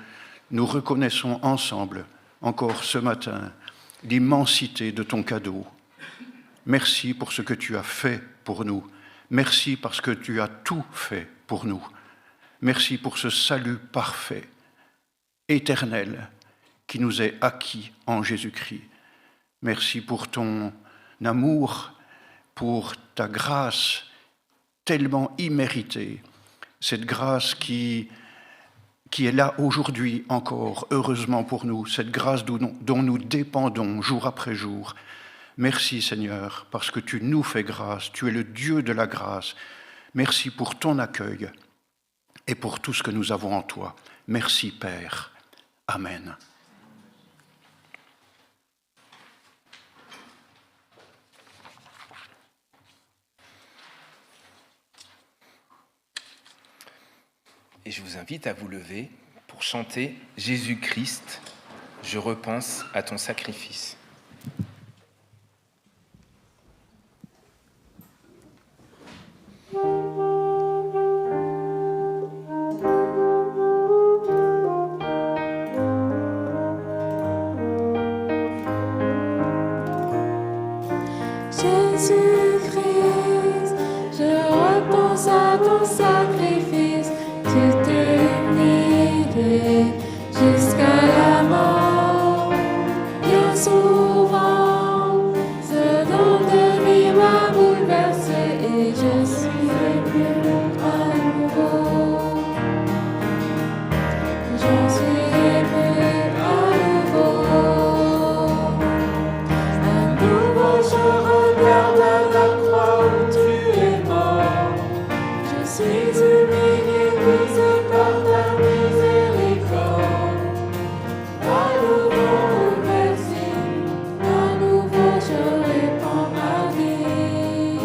Speaker 4: nous reconnaissons ensemble, encore ce matin, l'immensité de ton cadeau. Merci pour ce que tu as fait pour nous. Merci parce que tu as tout fait pour nous. Merci pour ce salut parfait, éternel, qui nous est acquis en Jésus-Christ. Merci pour ton amour, pour ta grâce tellement imméritée, cette grâce qui est là aujourd'hui encore, heureusement pour nous, cette grâce dont nous dépendons jour après jour. Merci Seigneur, parce que tu nous fais grâce, tu es le Dieu de la grâce. Merci pour ton accueil et pour tout ce que nous avons en toi. Merci Père. Amen.
Speaker 1: Et je vous invite à vous lever pour chanter « Jésus-Christ, je repense à ton sacrifice ».
Speaker 2: Jésus-Christ, je repense à ton sacrifice, tu t'es livré jusqu'à la mort. Bien souvent, ce don de vie m'a bouleversé et je suis ému à nouveau. J'en suis ému à nouveau. À nouveau, je regarde à la croix où tu es mort. Je suis humilié, brisé par ta miséricorde. À nouveau, merci. À nouveau, je répands ma vie.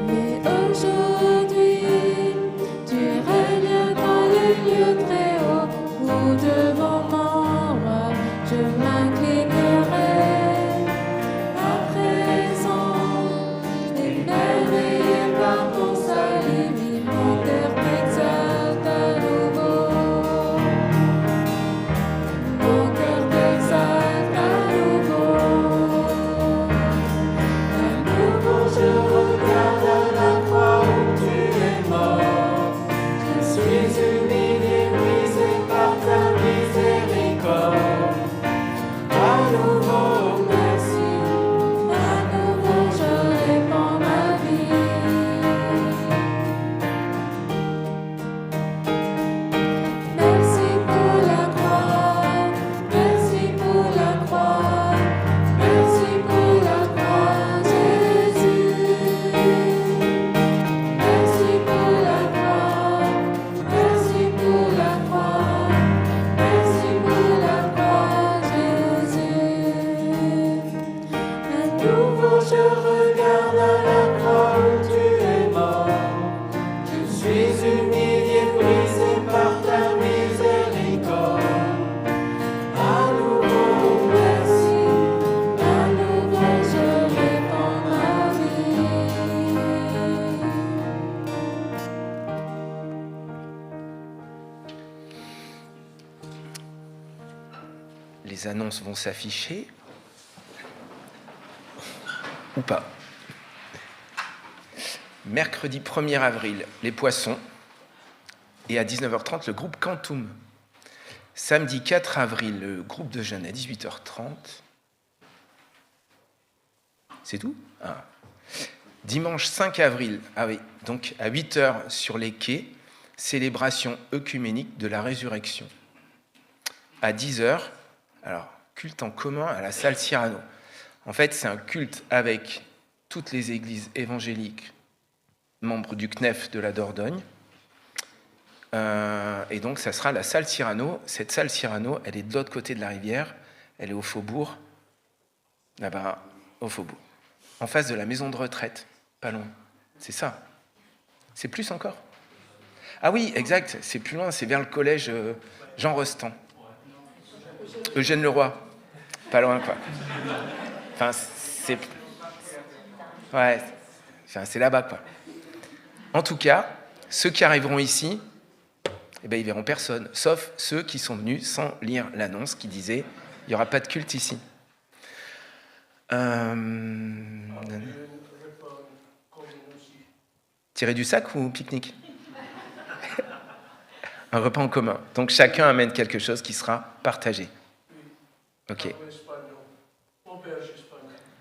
Speaker 2: Mais aujourd'hui, tu règnes dans les lieux très hauts, où devant moi, je m'inclinerai. À présent, émerveillé par ton salut, mon cœur t'exalte à nouveau. Mon cœur t'exalte à nouveau. À nouveau, je regarde à la croix où tu es mort. Je suis humilié, brisé par ta miséricorde. À nouveau, merci. À nouveau, je répands ma vie. Merci pour la croix. Merci pour la croix. Merci pour la croix, Jésus. Merci pour la croix. Merci pour la croix. Merci pour la croix, Jésus. À nouveau, je regarde à la croix où tu es mort. Je suis humilié, brisé par ta miséricorde. À nouveau, merci. À nouveau, je répands ma vie.
Speaker 1: Les annonces vont s'afficher ou pas. Mercredi 1er avril, les Poissons. Et à 19h30, le groupe Quantum. Samedi 4 avril, le groupe de jeunes à 18h30. C'est tout ? Ah. Dimanche 5 avril, ah oui, donc à 8h sur les quais, célébration œcuménique de la résurrection. À 10h, alors, culte en commun à la salle Cyrano. En fait, c'est un culte avec toutes les églises évangéliques, membres du CNEF de la Dordogne. Et donc, ça sera la salle Cyrano. Cette salle Cyrano, elle est de l'autre côté de la rivière. Elle est au Faubourg. Là-bas, au Faubourg. En face de la maison de retraite. Pas loin. C'est ça. C'est plus encore. Ah oui, exact. C'est plus loin. C'est vers le collège Jean Rostand. Eugène Leroy. Pas loin, quoi. Enfin, c'est... Ouais. Enfin, c'est là-bas, quoi. En tout cas, ceux qui arriveront ici, eh ben, ils verront personne, sauf ceux qui sont venus sans lire l'annonce qui disait « il n'y aura pas de culte ici ». Tirer du sac ou pique-nique ? Un repas en commun. Donc chacun amène quelque chose qui sera partagé. Ok.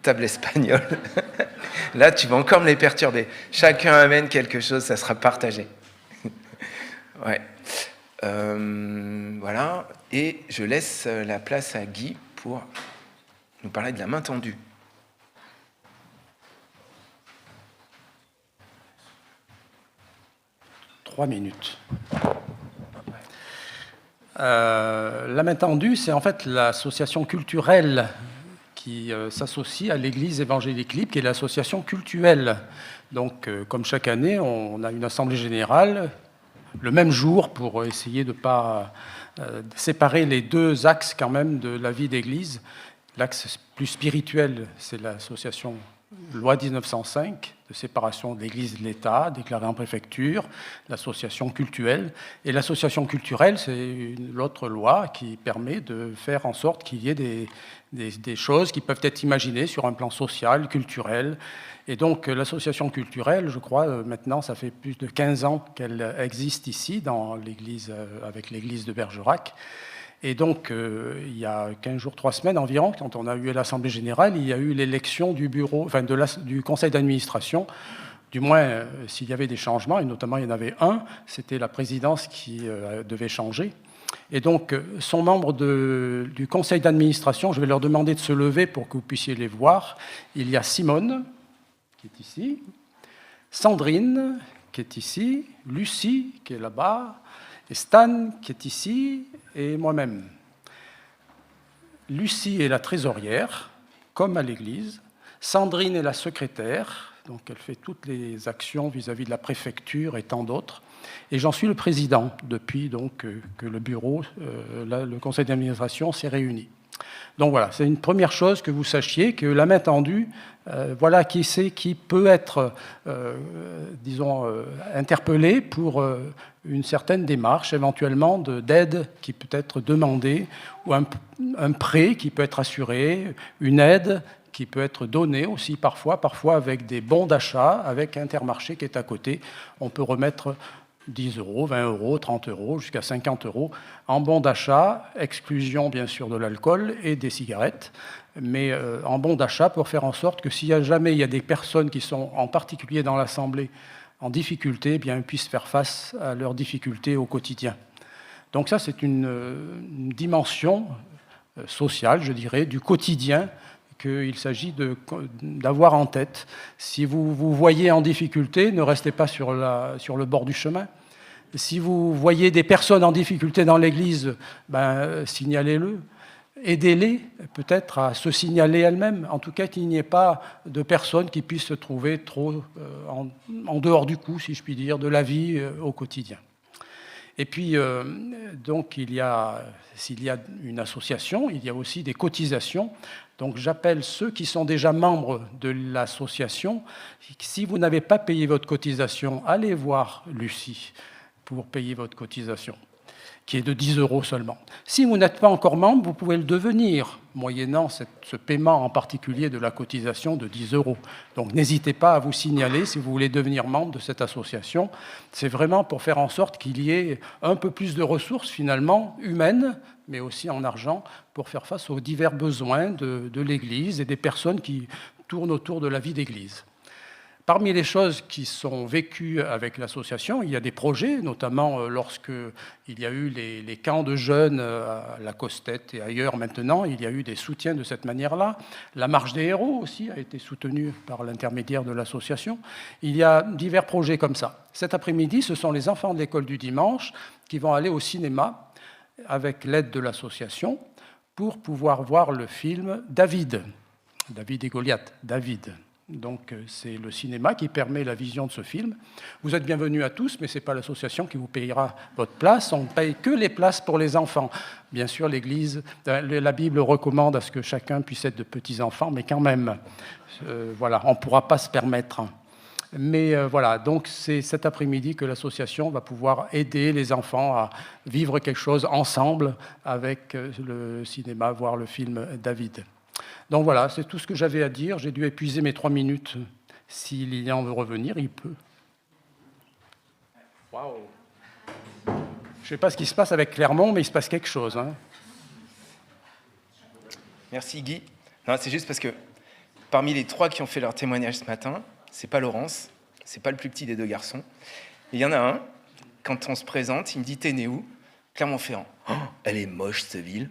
Speaker 1: Table espagnole. Là, tu vas encore me les perturber. Chacun amène quelque chose, ça sera partagé. Ouais. Voilà. Et je laisse la place à Guy pour nous parler de la main tendue.
Speaker 5: Trois minutes. La main tendue, c'est en fait l'association culturelle qui s'associe à l'Église évangélique libre, qui est l'association cultuelle. Donc, comme chaque année, on a une assemblée générale le même jour pour essayer de ne pas séparer les deux axes quand même de la vie d'Église. L'axe plus spirituel, c'est l'association loi 1905 de séparation de l'Église et de l'État, déclarée en préfecture, l'association cultuelle. Et l'association culturelle, c'est l'autre loi qui permet de faire en sorte qu'il y ait des choses qui peuvent être imaginées sur un plan social, culturel. Et donc l'association culturelle, je crois, maintenant, ça fait plus de 15 ans qu'elle existe ici, dans l'église, avec l'église de Bergerac. Et donc, il y a 15 jours, 3 semaines environ, quand on a eu l'Assemblée générale, il y a eu l'élection du bureau, enfin du conseil d'administration. Du moins, s'il y avait des changements, et notamment il y en avait un, c'était la présidence qui devait changer. Et donc, sont membres du conseil d'administration, je vais leur demander de se lever pour que vous puissiez les voir. Il y a Simone, qui est ici, Sandrine, qui est ici, Lucie, qui est là-bas, et Stan, qui est ici, et moi-même. Lucie est la trésorière, comme à l'église. Sandrine est la secrétaire, donc elle fait toutes les actions vis-à-vis de la préfecture et tant d'autres. Et j'en suis le président depuis donc, que le bureau, le conseil d'administration s'est réuni. Donc voilà, c'est une première chose que vous sachiez, que la main tendue, voilà qui c'est qui peut être, disons, interpellé pour une certaine démarche, éventuellement d'aide qui peut être demandée, ou un prêt qui peut être assuré, une aide qui peut être donnée aussi parfois avec des bons d'achat, avec Intermarché qui est à côté. On peut remettre 10 euros, 20 euros, 30 euros, jusqu'à 50 euros en bon d'achat, exclusion bien sûr de l'alcool et des cigarettes, mais en bon d'achat pour faire en sorte que s'il y a jamais il y a des personnes qui sont en particulier dans l'Assemblée en difficulté, eh bien ils puissent faire face à leurs difficultés au quotidien. Donc ça c'est une dimension sociale, je dirais, du quotidien qu'il s'agit d'avoir en tête. Si vous vous voyez en difficulté, ne restez pas sur le bord du chemin. Si vous voyez des personnes en difficulté dans l'Église, signalez-le. Aidez-les peut-être à se signaler elles-mêmes. En tout cas, qu'il n'y ait pas de personnes qui puissent se trouver trop en dehors du coup, si je puis dire, de la vie au quotidien. Et puis, donc, s'il y a une association, il y a aussi des cotisations. Donc, j'appelle ceux qui sont déjà membres de l'association. Si vous n'avez pas payé votre cotisation, allez voir Lucie pour payer votre cotisation, qui est de 10 euros seulement. Si vous n'êtes pas encore membre, vous pouvez le devenir, moyennant ce paiement en particulier de la cotisation de 10 euros. Donc n'hésitez pas à vous signaler si vous voulez devenir membre de cette association. C'est vraiment pour faire en sorte qu'il y ait un peu plus de ressources finalement humaines, mais aussi en argent, pour faire face aux divers besoins de l'Église et des personnes qui tournent autour de la vie d'Église. Parmi les choses qui sont vécues avec l'association, il y a des projets, notamment lorsqu'il y a eu les camps de jeunes à la Costette et ailleurs maintenant, il y a eu des soutiens de cette manière-là. La marche des héros aussi a été soutenue par l'intermédiaire de l'association. Il y a divers projets comme ça. Cet après-midi, ce sont les enfants de l'école du dimanche qui vont aller au cinéma avec l'aide de l'association pour pouvoir voir le film David et Goliath, David. Donc c'est le cinéma qui permet la vision de ce film. Vous êtes bienvenus à tous, mais ce n'est pas l'association qui vous payera votre place. On ne paye que les places pour les enfants. Bien sûr, l'Église, la Bible recommande à ce que chacun puisse être de petits-enfants, mais quand même, voilà, on ne pourra pas se permettre. Mais voilà, donc c'est cet après-midi que l'association va pouvoir aider les enfants à vivre quelque chose ensemble avec le cinéma, voir le film David. Donc voilà, c'est tout ce que j'avais à dire. J'ai dû épuiser mes 3 minutes. Si Lilian veut revenir, il peut. Waouh! Je ne sais pas ce qui se passe avec Clermont, mais il se passe quelque chose. Hein.
Speaker 1: Merci Guy. Non, c'est juste parce que parmi les 3 qui ont fait leur témoignage ce matin, c'est pas Laurence, c'est pas le plus petit des 2 garçons. Et il y en a un, quand on se présente, il me dit « T'es né où ?» Clermont-Ferrand. Oh, elle est moche, cette ville.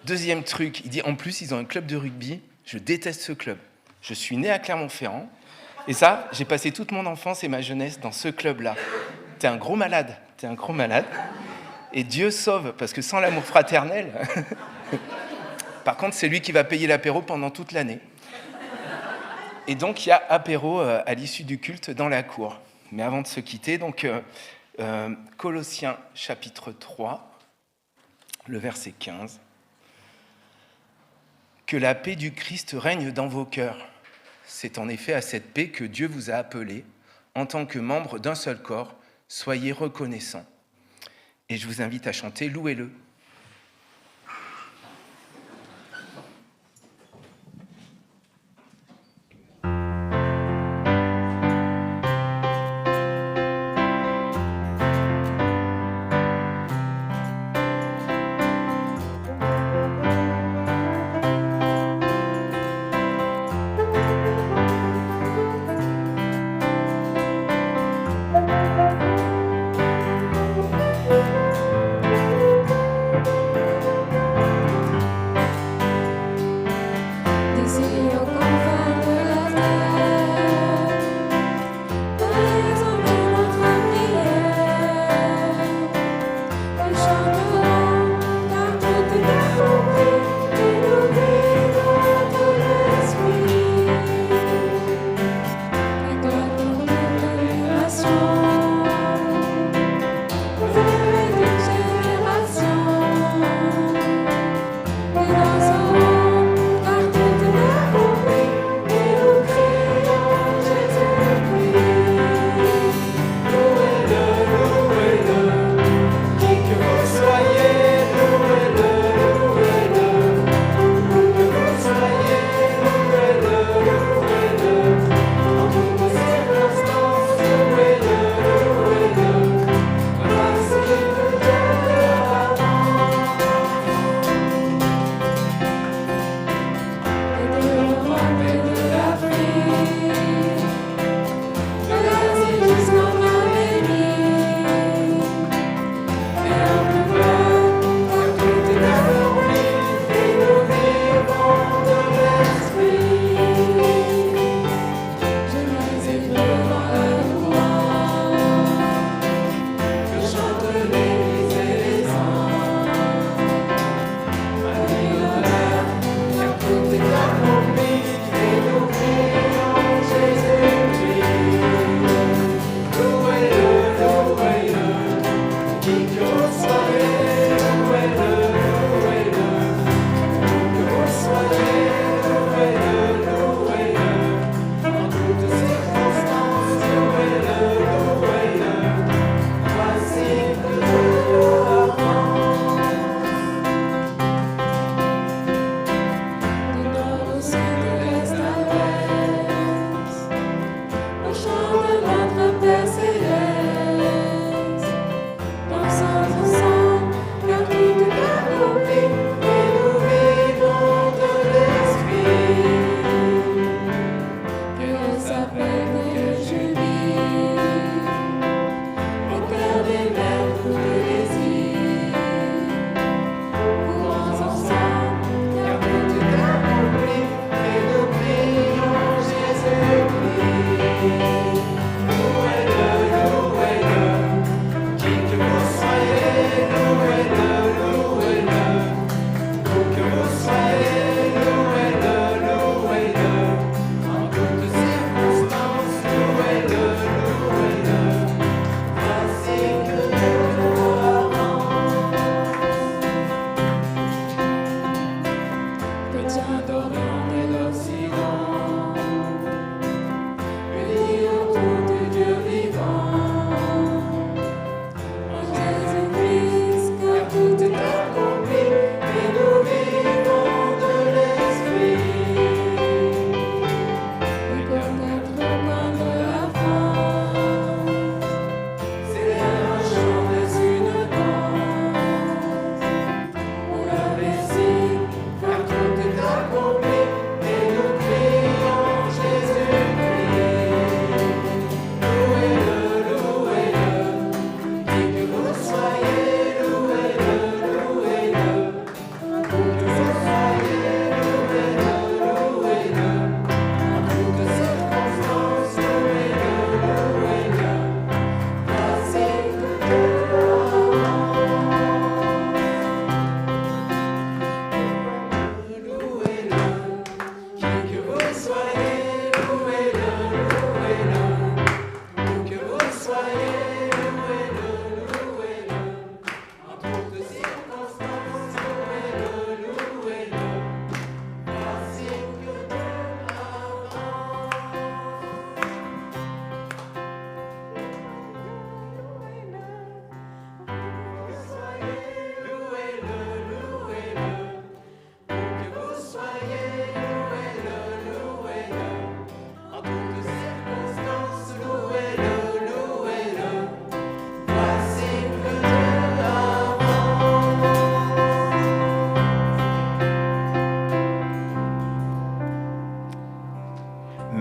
Speaker 1: Deuxième truc, il dit « En plus, ils ont un club de rugby. Je déteste ce club. Je suis né à Clermont-Ferrand. Et ça, j'ai passé toute mon enfance et ma jeunesse dans ce club-là. T'es un gros malade. T'es un gros malade. Et Dieu sauve, parce que sans l'amour fraternel... Par contre, c'est lui qui va payer l'apéro pendant toute l'année. Et donc, il y a apéro à l'issue du culte dans la cour. Mais avant de se quitter, donc, Colossiens chapitre 3, le verset 15. Que la paix du Christ règne dans vos cœurs. C'est en effet à cette paix que Dieu vous a appelés, en tant que membres d'un seul corps. Soyez reconnaissants. Et je vous invite à chanter « Louez-le ».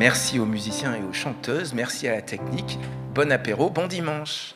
Speaker 1: Merci aux musiciens et aux chanteuses. Merci à la technique. Bon apéro, bon dimanche.